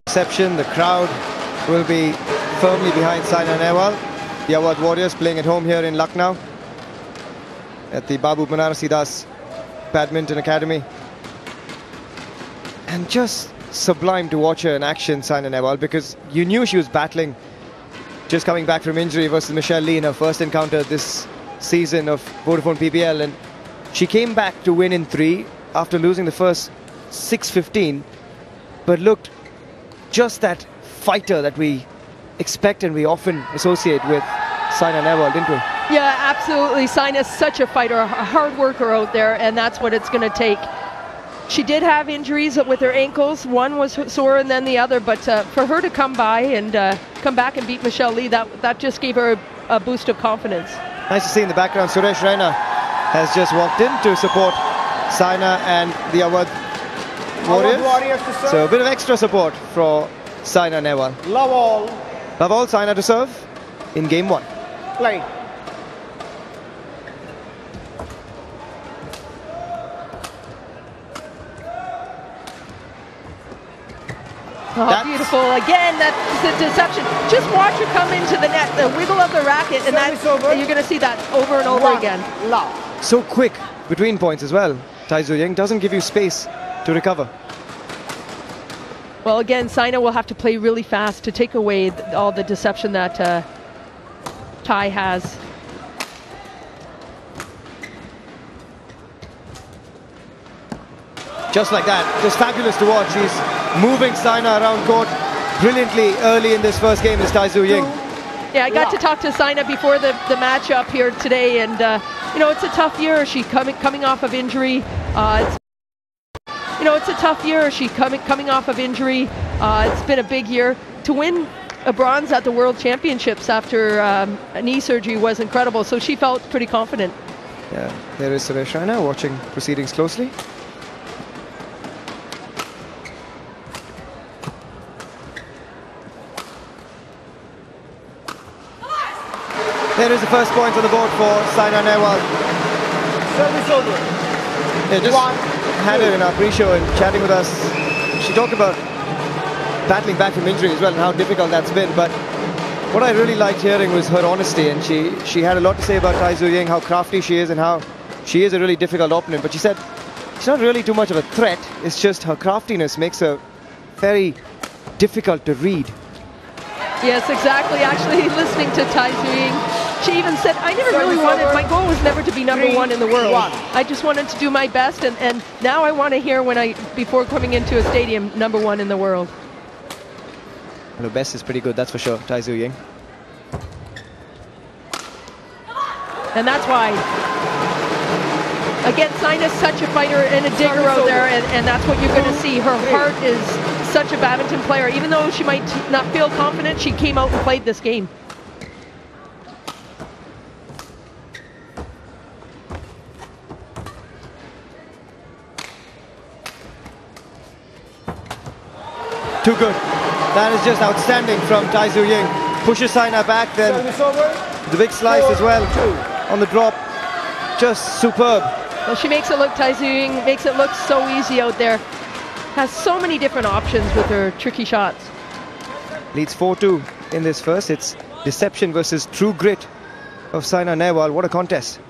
Reception, the crowd will be firmly behind Saina Nehwal. The Awadh Warriors playing at home here in Lucknow at the Babu Banarasi Das Badminton Academy. And just sublime to watch her in action, Saina Nehwal, because you knew she was battling, just coming back from injury versus Michelle Lee in her first encounter this season of Vodafone PPL, and she came back to win in 3 after losing the first 6-15, but looked just that fighter that we expect and we often associate with Saina Nehwal, didn't we? Yeah, absolutely. Saina's such a fighter, a hard worker out there, and that's what it's going to take. She did have injuries with her ankles. One was sore and then the other, but for her to come by and come back and beat Michelle Lee, that just gave her a boost of confidence. Nice to see in the background, Suresh Raina has just walked in to support Saina and the Awadh Warriors. So a bit of extra support for Saina Nehwal. Love all. Love all, Saina to serve in game 1. Play. Oh, beautiful. Again, that's the deception. Just watch her come into the net, the wiggle of the racket, and you're going to see that over and over again. Love. So quick between points as well.戴資穎doesn't give you space to recover. Well, again, Saina will have to play really fast to take away all the deception that Tai has. Just like that, just fabulous to watch. She's moving Saina around court brilliantly early in this first game is戴資穎. Yeah, I got to talk to Saina before the match up here today, and you know, it's a tough year. She's coming off of injury. It's a tough year. She's coming off of injury. It's been a big year. To win a bronze at the World Championships after a knee surgery was incredible. So she felt pretty confident. Yeah, there is Suresh Raina watching proceedings closely. There is the first point on the board for Saina Nehwal. Service over. Yeah, just had her in our pre-show and chatting with us. She talked about battling back from injury as well and how difficult that's been. But what I really liked hearing was her honesty, and she had a lot to say about戴資穎, how crafty she is and how she is a really difficult opponent. But she said she's not really too much of a threat. It's just her craftiness makes her very difficult to read. Yes, exactly. Actually, listening to戴資穎, she even said, I never really wanted, my goal was never to be #1 in the world. I just wanted to do my best, and now I want to hear before coming into a stadium, #1 in the world. Well, the best is pretty good, that's for sure,戴資穎. And that's why, again, Saina's such a fighter and a digger out there, and that's what you're going to see. Her heart is such a badminton player. Even though she might not feel confident, she came out and played this game. Too good. That is just outstanding from戴資穎. Pushes Saina back, then the big slice as well on the drop. Just superb. Well, she makes it look,戴資穎makes it look so easy out there. Has so many different options with her tricky shots. Leads 4-2 in this first. It's deception versus true grit of Saina Nehwal. What a contest.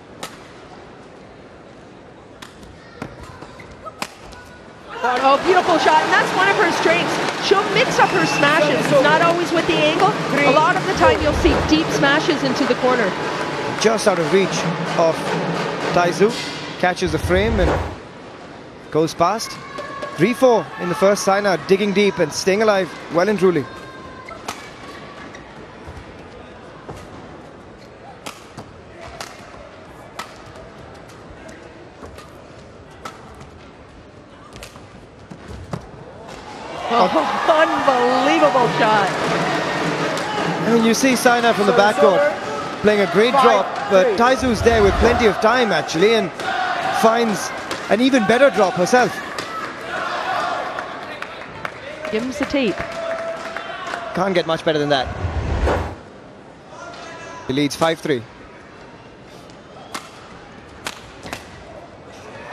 Oh, beautiful shot, and that's one of her strengths. She'll mix up her smashes. It's not always with the angle. A lot of the time you'll see deep smashes into the corner. Just out of reach of戴資. Catches the frame and goes past. 3-4 in the first. Saina digging deep and staying alive well and truly. Oh, unbelievable shot. I mean, you see Saina from the backcourt playing a great drop, but戴資there with plenty of time actually and finds an even better drop herself. Give him the tape. Can't get much better than that. He leads 5-3.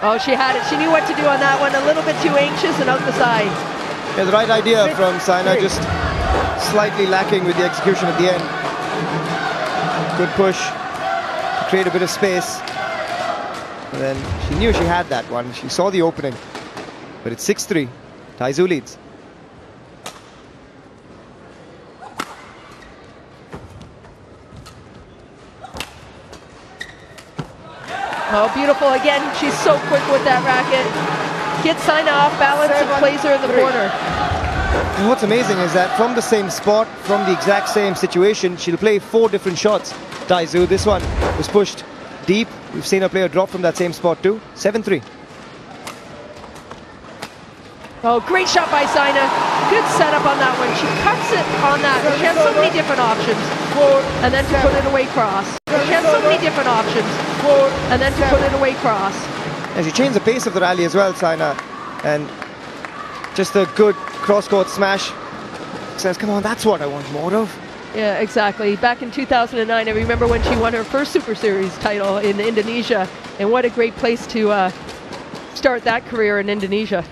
Oh, she had it. She knew what to do on that one. A little bit too anxious and out the side. Yeah, the right idea from Saina, just slightly lacking with the execution at the end. Good push to create a bit of space. And then she knew she had that one. She saw the opening. But it's 6-3. Taizu leads. Oh, beautiful. Again, she's so quick with that racket. Gets Saina off balance and plays her in the corner. And what's amazing is that from the same spot, from the exact same situation, she'll play 4 different shots. Taizu, this one was pushed deep. We've seen her play a drop from that same spot too. 7-3. Oh, great shot by Saina. Good setup on that one. She cuts it on that. She has so many different options. And then to put it away cross. She has so many different options. And then to put it away cross. And she changed the pace of the rally as well, Saina. And just a good cross-court smash. Says, come on, that's what I want more of. Yeah, exactly. Back in 2009, I remember when she won her first Super Series title in Indonesia. And what a great place to start that career in Indonesia.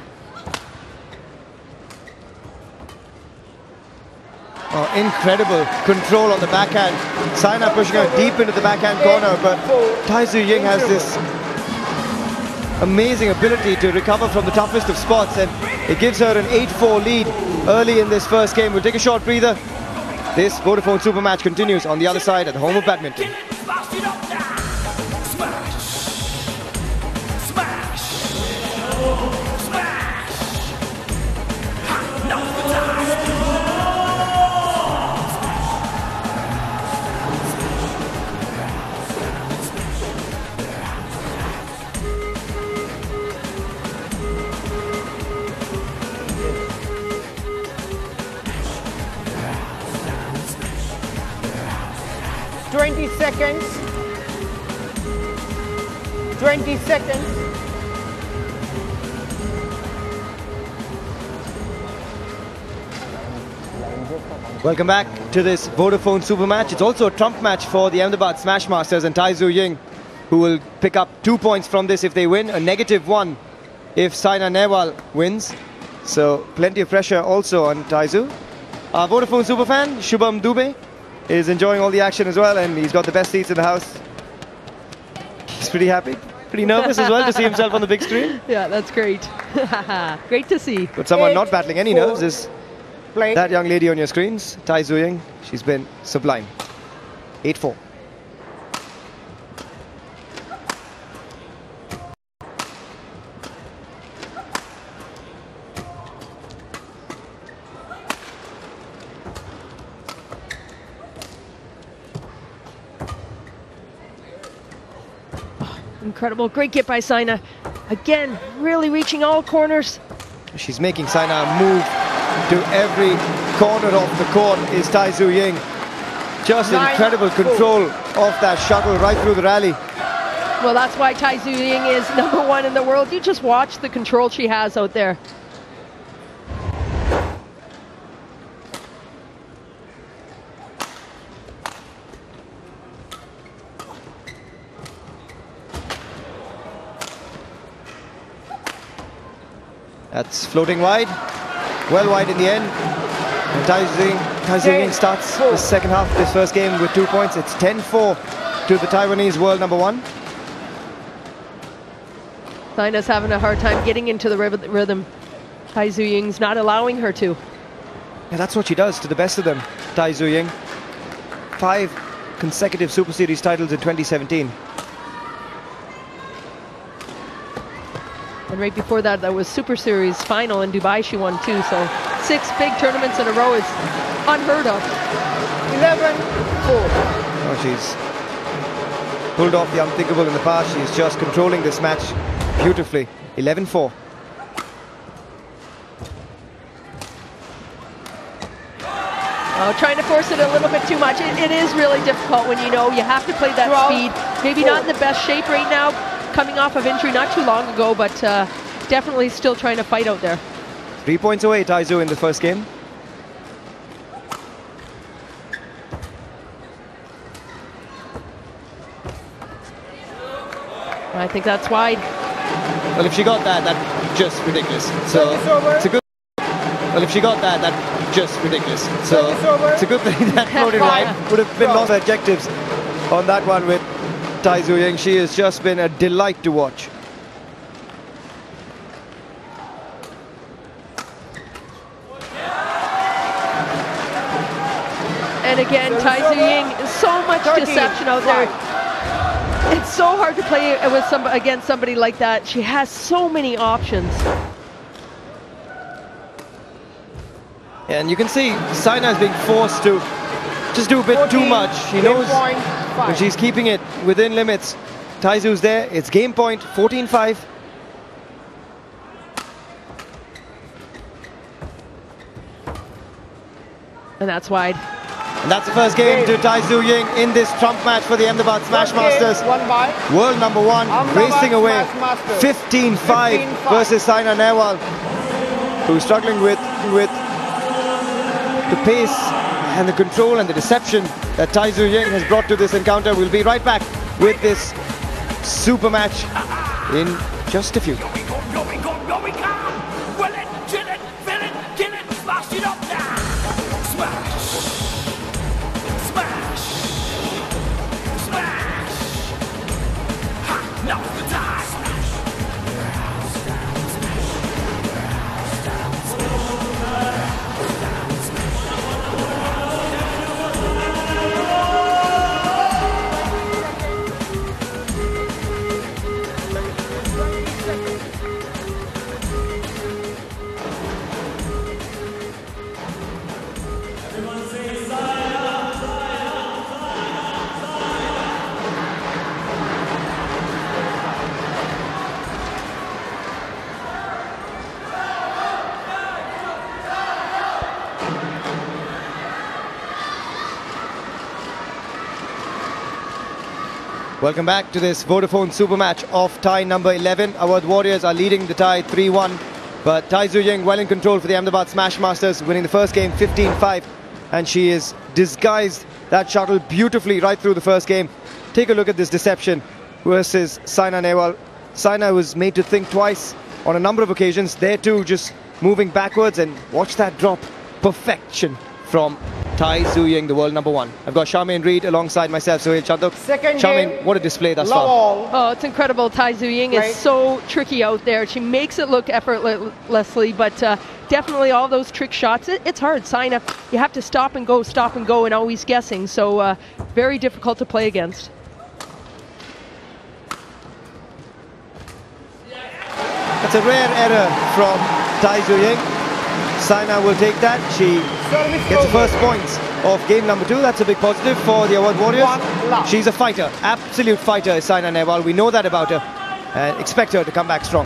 Oh, incredible control on the backhand. Saina pushing her deep into the backhand corner, but Taizu Ying has this amazing ability to recover from the toughest of spots, and it gives her an 8-4 lead early in this first game. We'll take a short breather. This Vodafone Super match continues on the other side at the home of badminton. Seconds. 20 seconds. Welcome back to this Vodafone Super match. It's also a trump match for the Ahmedabad Smash Masters and Taizu Ying, who will pick up 2 points from this if they win, a -1 if Saina Nehwal wins. So plenty of pressure also on Taizu. Our Vodafone Super fan, Shubham Dubey, is enjoying all the action as well, and he's got the best seats in the house. He's pretty happy, pretty nervous as well to see himself on the big screen. Yeah, that's great. Great to see. But someone not battling any nerves is that young lady on your screens, Taizu Ying. She's been sublime. 8-4. Incredible, great get by Saina. Again, really reaching all corners. She's making Saina move to every corner of the court is Taizu Ying. Just incredible control of that shuttle right through the rally. Well, that's why Taizu Ying is #1 in the world. You just watch the control she has out there. That's floating wide, well wide in the end. And Taizu Ying starts the second half of this first game with 2 points. It's 10-4 to the Taiwanese world #1. Saina's having a hard time getting into the rhythm. Taizu Ying's not allowing her to. Yeah, that's what she does to the best of them, Taizu Ying. 5 consecutive Super Series titles in 2017. And right before that, that was Super Series final in Dubai she won too. So 6 big tournaments in a row is unheard of. 11-4. Oh, she's pulled off the unthinkable in the past. She's just controlling this match beautifully. 11-4. Oh, trying to force it a little bit too much. It is really difficult when you know you have to play that speed. Maybe not in the best shape right now, coming off of injury not too long ago, but definitely still trying to fight out there. 3 points away, Taizu, in the first game. I think that's wide. Well, if she got that, that's just ridiculous. So it's a good Well, if she got that, that's just ridiculous. So it's a good thing that floated wide. Would have been lost objectives on that one with戴資穎. She has just been a delight to watch. And again,戴資穎, so much deception out there. It's so hard to play with against somebody like that. She has so many options. And you can see Saina is being forced to just do a bit too much. She knows when she's keeping it within limits. Taizu's there. It's game point, 14-5. And that's wide. And that's the first game to戴資穎in this trump match for the Ahmedabad Smash Masters. World number one, racing away 15-5 versus Saina Nehwal, who's struggling with the pace and the control and the deception that戴資穎has brought to this encounter. We'll be right back with this super match in just a few. Welcome back to this Vodafone Super Match of tie number 11. Our Warriors are leading the tie 3-1, but戴資穎well in control for the Ahmedabad Smash Masters, winning the first game 15-5, and she has disguised that shuttle beautifully right through the first game. Take a look at this deception versus Saina Nehwal. Saina was made to think twice on a number of occasions. There too, just moving backwards, and watch that drop. Perfection from戴資穎, the world number one. I've got Charmaine Reid alongside myself, Sohail Chandok. Charmaine, what a display thus far. Oh, it's incredible.戴資穎is so tricky out there. She makes it look effortlessly, but definitely all those trick shots, it's hard. Saina, you have to stop and go, and always guessing. So very difficult to play against. That's a rare error from戴資穎. Saina will take that. She gets the first points of game number 2. That's a big positive for the Awad Warriors. She's a fighter, absolute fighter is Saina Nehwal. We know that about her and expect her to come back strong.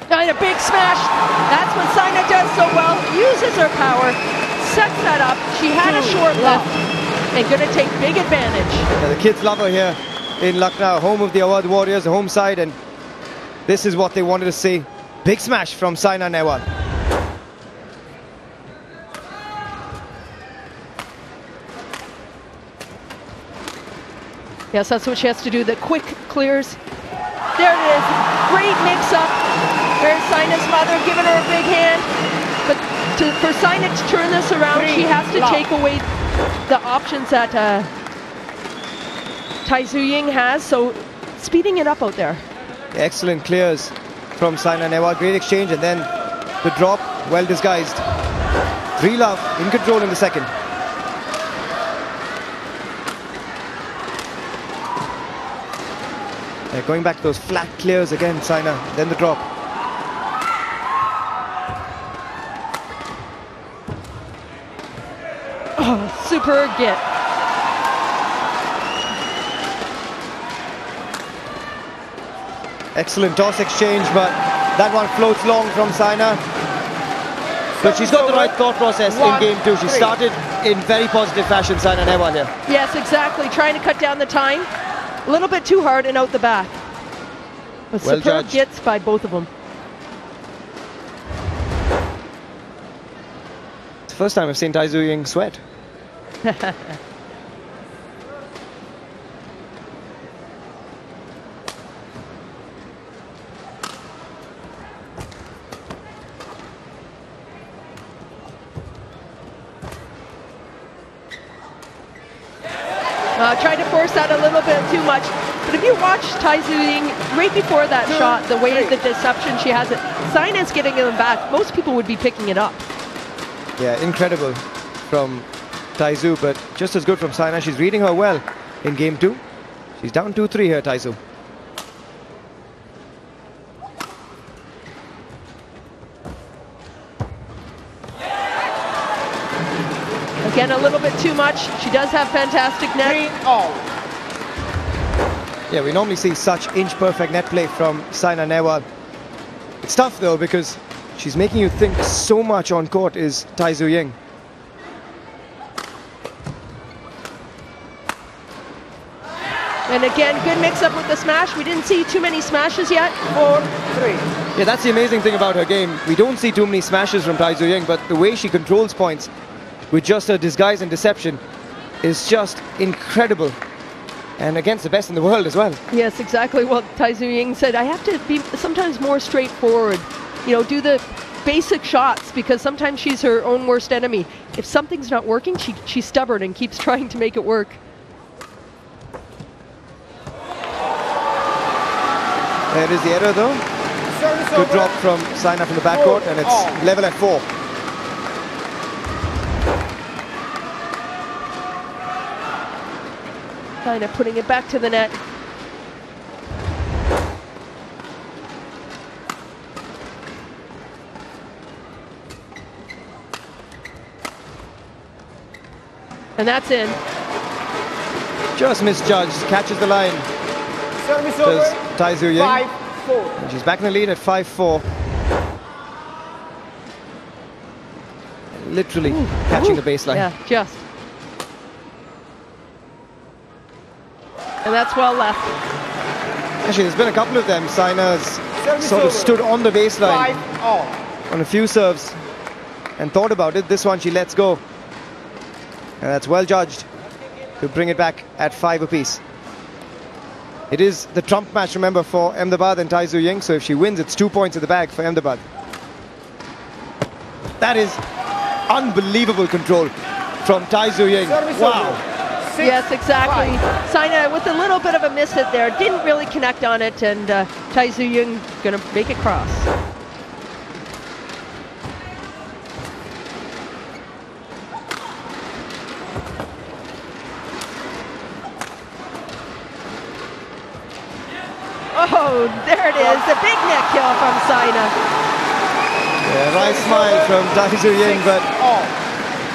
And a big smash. That's what Saina does so well. Uses her power, sets that up. She had a short lift and going to take big advantage. Yeah, the kids love her here in Lucknow, home of the Awad Warriors, the home side, and this is what they wanted to see. Big smash from Saina Nehwal. Yes, that's what she has to do, the quick clears. There it is, great mix-up. There's Saina's mother giving her a big hand. But for Saina to turn this around, she has to take away the options that戴資穎has, so speeding it up out there. Excellent clears from Saina Nehwal, great exchange, and then the drop, well disguised. 3-love in control in the second. Going back to those flat clears again, Saina, then the drop. Oh, super get. Excellent toss exchange, but that one floats long from Saina. But she's got the right thought process in game 2. She started in very positive fashion, Saina Nehwal here. Yes, exactly. Trying to cut down the time. A little bit too hard and out the back. But well superb judged. gets by both of them. It's the first time I've seen戴資穎sweat. Tried to force that a little bit too much. But if you watch戴資穎right before that shot, the way the deception she has it, Saina's getting them back. Most people would be picking it up. Yeah, incredible from戴資, but just as good from Saina. She's reading her well in game 2. She's down 2-3 here,戴資. Again, a little bit too much. She does have fantastic net. Yeah, we normally see such inch-perfect net play from Saina Nehwal. It's tough, though, because she's making you think so much on court is戴資穎. And again, good mix-up with the smash. We didn't see too many smashes yet. 4-3. Yeah, that's the amazing thing about her game. We don't see too many smashes from戴資穎, but the way she controls points with just her disguise and deception is just incredible. And against the best in the world as well. Yes, exactly what戴資穎said. I have to be sometimes more straightforward. You know, do the basic shots, because sometimes she's her own worst enemy. If something's not working, she's stubborn and keeps trying to make it work. There is the error, though. Good drop from Saina from the backcourt, and it's level at 4. Saina putting it back to the net. And that's in. Just misjudged, catches the line. Service Does over.戴資穎. 5-4. And she's back in the lead at 5-4. Literally catching the baseline. Yeah, just. And that's well left. Actually, there's been a couple of them. Saina's sort of stood on the baseline 5-all. on a few serves and thought about it. This one she lets go. And that's well judged to bring it back at 5 apiece. It is the trump match, remember, for Ahmedabad and戴資穎. So if she wins, it's 2 points in the bag for Ahmedabad. That is unbelievable control from戴資穎. Wow. Yes, exactly. Saina with a little bit of a miss hit there. Didn't really connect on it, and戴資穎gonna make it cross. Oh, there it is, the big neck kill from Saina. Yeah, right smile from戴資穎, but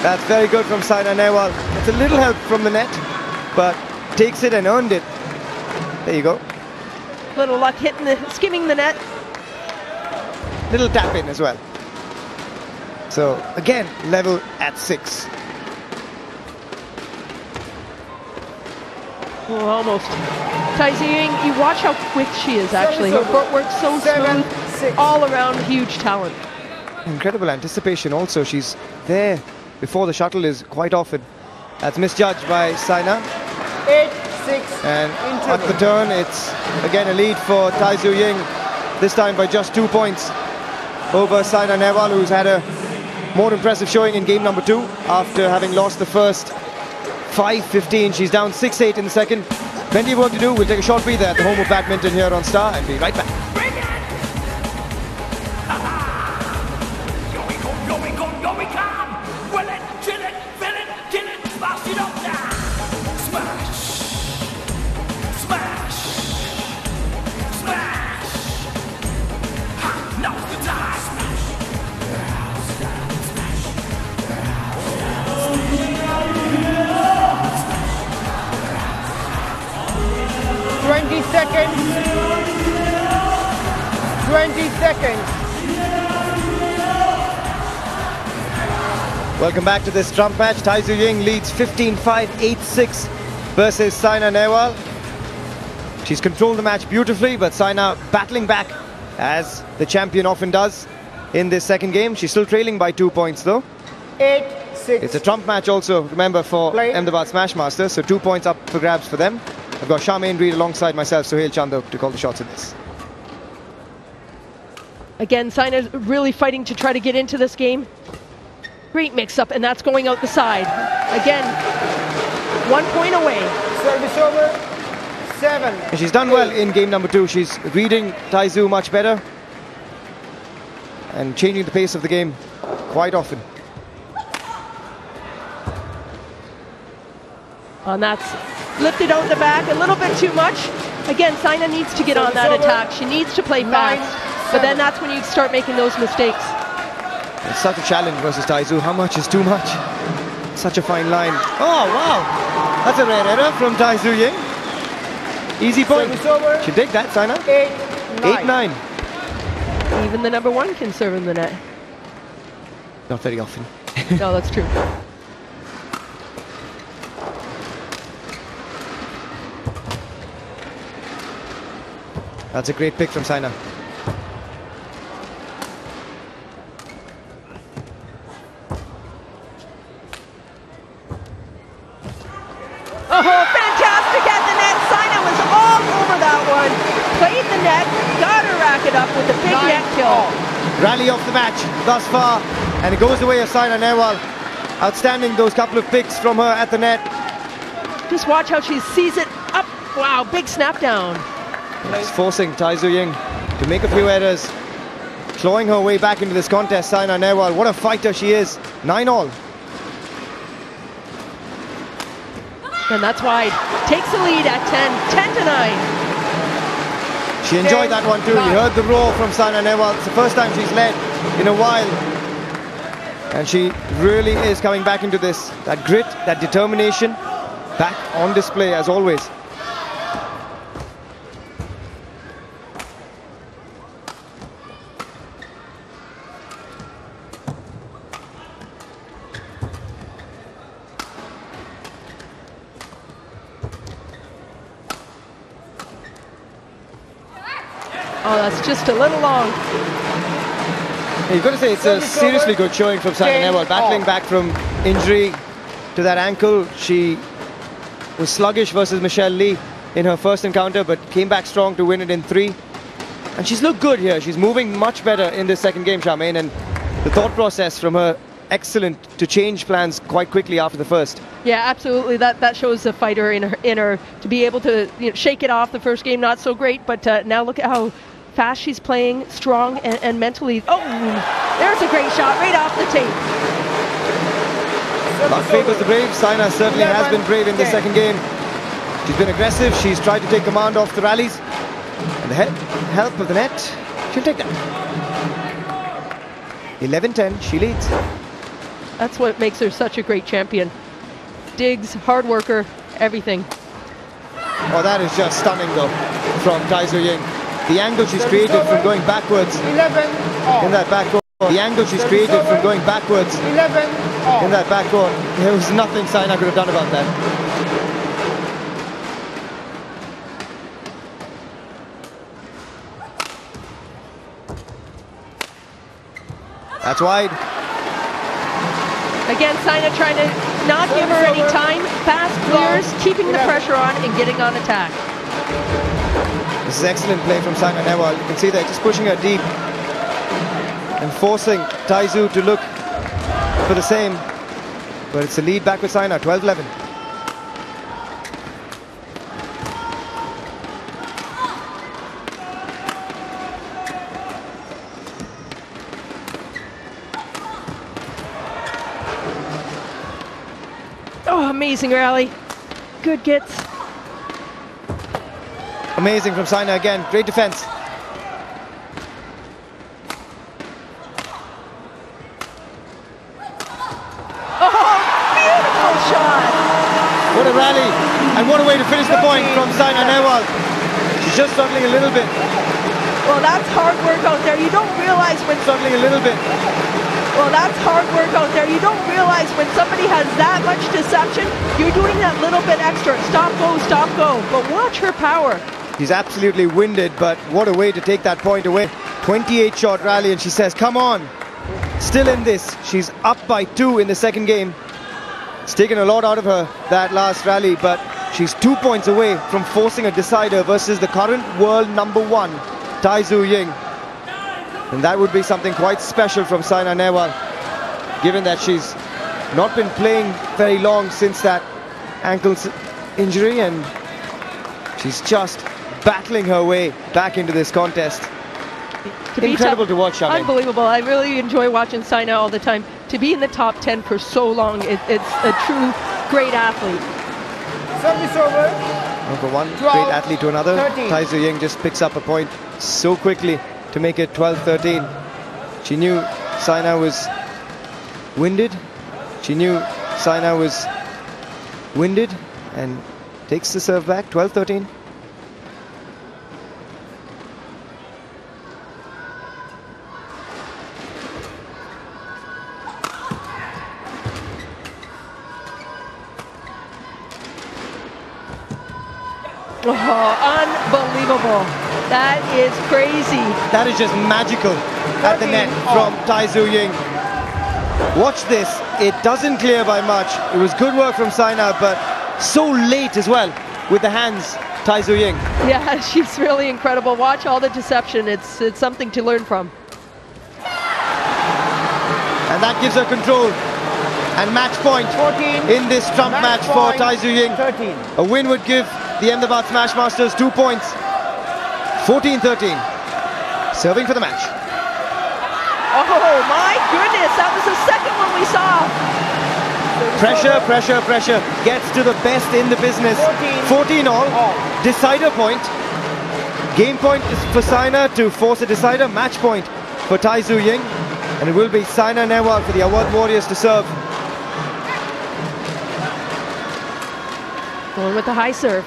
that's very good from Saina Nehwal. It's a little help from the net, but takes it and earned it. There you go. Little luck hitting skimming the net. Little tap in as well. So again, level at 6. Oh, almost.戴資穎, you watch how quick she is actually. Her footwork's so smooth, all around huge talent. Incredible anticipation also. She's there before the shuttle is quite often. That's misjudged by Saina. 8-6. And at the turn, it's again a lead for戴資穎, this time by just 2 points over Saina Nehwal, who's had a more impressive showing in game number 2 after having lost the first 5-15. She's down 6-8 in the second. Plenty of work to do. We'll take a short breather at the home of badminton here on Star and be right back. Seconds. 20 seconds. Welcome back to this trump match.戴資穎leads 15-5, 8-6 versus Saina Nehwal. She's controlled the match beautifully, but Saina battling back as the champion often does in this second game. She's still trailing by 2 points though. 8-6. It's a trump match also, remember, for Ahmedabad Smashmasters, so 2 points up for grabs for them. I've got Charmaine Reid alongside myself, Sohail Chandok, to call the shots in this. Again, Saina's really fighting to try to get into this game. Great mix-up, and that's going out the side. Again, 1 point away. Service over. 7. And she's done well in game number 2. She's reading Taizou much better and changing the pace of the game quite often. And that's lifted out the back a little bit too much. Again, Saina needs to get on that attack. She needs to play fast. But then that's when you start making those mistakes. It's such a challenge versus Taizou. How much is too much? Such a fine line. Oh, wow. That's a rare error from Taizou Ying. Easy point. She'll take that, Saina. 8-9. Even the number 1 can serve in the net. Not very often. No, that's true. That's a great pick from Saina. Oh, fantastic at the net. Saina was all over that one. Played the net, got her racket up with a big net kill. Rally of the match thus far, and it goes the way of Saina Nehwal. Outstanding, those couple of picks from her at the net. Just watch how she sees it up. Wow, big snap down. It's forcing Taizou Ying to make a few errors, clawing her way back into this contest. Saina Nehwal, what a fighter she is. 9-all. And that's wide. Takes the lead at 10-9. She enjoyed that one too. You heard the roar from Saina Nehwal. It's the first time she's led in a while. And she really is coming back into this. That grit, that determination, back on display as always. Oh, that's just a little long. You've got to say it's a seriously good showing from Saina Nehwal, battling back from injury to that ankle. She was sluggish versus Michelle Lee in her first encounter, but came back strong to win it in 3. And she's looked good here. She's moving much better in this second game, Charmaine, and the thought process from her excellent to change plans quite quickly after the first. Yeah, absolutely. That shows the fighter in her to be able to shake it off. The first game not so great, but now look at how fast she's playing, strong and mentally. Oh, there's a great shot right off the tape. Luck favors the brave. Saina certainly has been brave in the second game. She's been aggressive. She's tried to take command off the rallies. And the help of the net, she'll take that. 11-10, she leads. That's what makes her such a great champion. Digs, hard worker, everything. Oh, that is just stunning though from Taizou Ying. The angle she's created from going backwards in that backcourt. The angle she's created from going backwards in that backcourt. There was nothing Saina could have done about that. That's wide. Again, Saina trying to not give her any time. Fast clears, keeping the pressure on and getting on attack. This is excellent play from Saina Nehwal. You can see they're just pushing her deep and forcing Taizou to look for the same. But it's a lead back with Saina, 12-11. Oh, amazing rally. Good gets. Amazing from Saina again. Great defense. Oh, beautiful shot. What a rally. And what a way to finish the point from Saina Nehwal. She's just struggling a little bit. Well, that's hard work out there. You don't realize when... Struggling a little bit. Well, that's hard work out there. You don't realize when somebody has that much deception, you're doing that little bit extra. Stop, go, stop, go. But watch her power. She's absolutely winded, but what a way to take that point away. 28-shot rally, and she says, come on. Still in this. She's up by 2 in the second game. It's taken a lot out of her, that last rally, but she's 2 points away from forcing a decider versus the current world #1, Taizou Ying. And that would be something quite special from Saina Nehwal, given that she's not been playing very long since that ankle injury, and she's just battling her way back into this contest. Incredible to watch, Charmaine. Unbelievable. I really enjoy watching Saina all the time. To be in the top 10 for so long, it's a true great athlete. Service over. From one 12, great athlete to another, 13.戴資穎just picks up a point so quickly to make it 12-13. She knew Saina was winded. She knew Saina was winded and takes the serve back, 12-13. Oh, unbelievable. That is crazy. That is just magical at the net from戴資穎. Watch this. It doesn't clear by much. It was good work from Saina, but so late as well with the hands,戴資穎. Yeah, she's really incredible. Watch all the deception. It's something to learn from. And that gives her control and match point 14, in this trump match for戴資穎. 13. A win would give the Ahmedabad Smash Masters 2 points. 14-13. Serving for the match. Oh my goodness, that was the second one we saw. Pressure, pressure, pressure. Gets to the best in the business. 14 all. Decider point. Game point is for Saina to force a decider. Match point for戴資穎. And it will be Saina Nehwal for the Awadh Warriors to serve. Going with the high serve.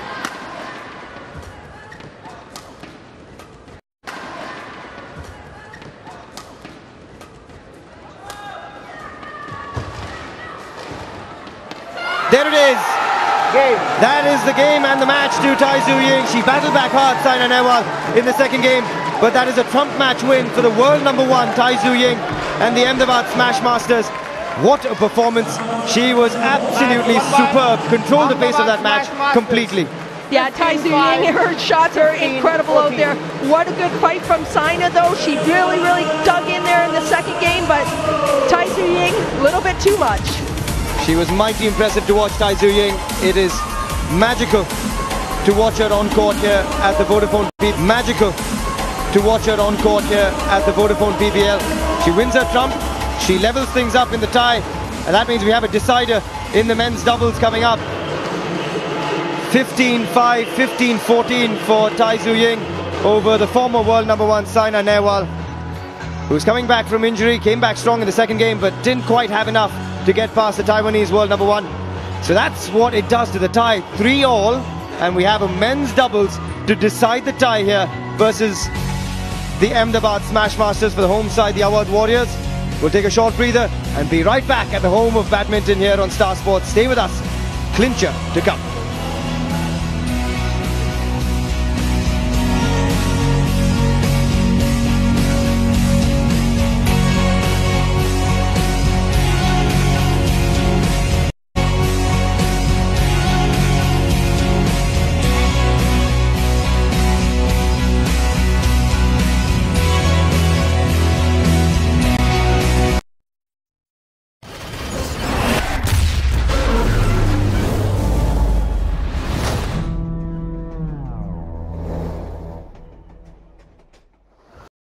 There it is. Game. That is the game and the match to戴資穎. She battled back hard, Saina Nehwal, in the second game. But that is a trump match win for the world number 1,戴資穎, and the Ahmedabad Smash Masters. What a performance. She was absolutely superb. Controlled the pace of that match completely. Yeah,戴資穎, her shots are incredible out there. What a good fight from Saina, though. She really, really dug in there in the second game, but戴資穎, a little bit too much. She was mighty impressive to watch,戴資穎. It is magical to watch her on court here at the Vodafone PBL. Magical to watch her on court here at the Vodafone PBL. She wins her trump. She levels things up in the tie, and that means we have a decider in the men's doubles coming up. 15-5, 15-14 for戴資穎over the former world number 1, Saina Nehwal, who's coming back from injury, came back strong in the second game, but didn't quite have enough to get past the Taiwanese world number 1. So that's what it does to the tie. 3 all, and we have a men's doubles to decide the tie here versus the Ahmedabad Smash Masters for the home side, the Awadh Warriors. We'll take a short breather and be right back at the home of badminton here on Star Sports. Stay with us. Clincher to come.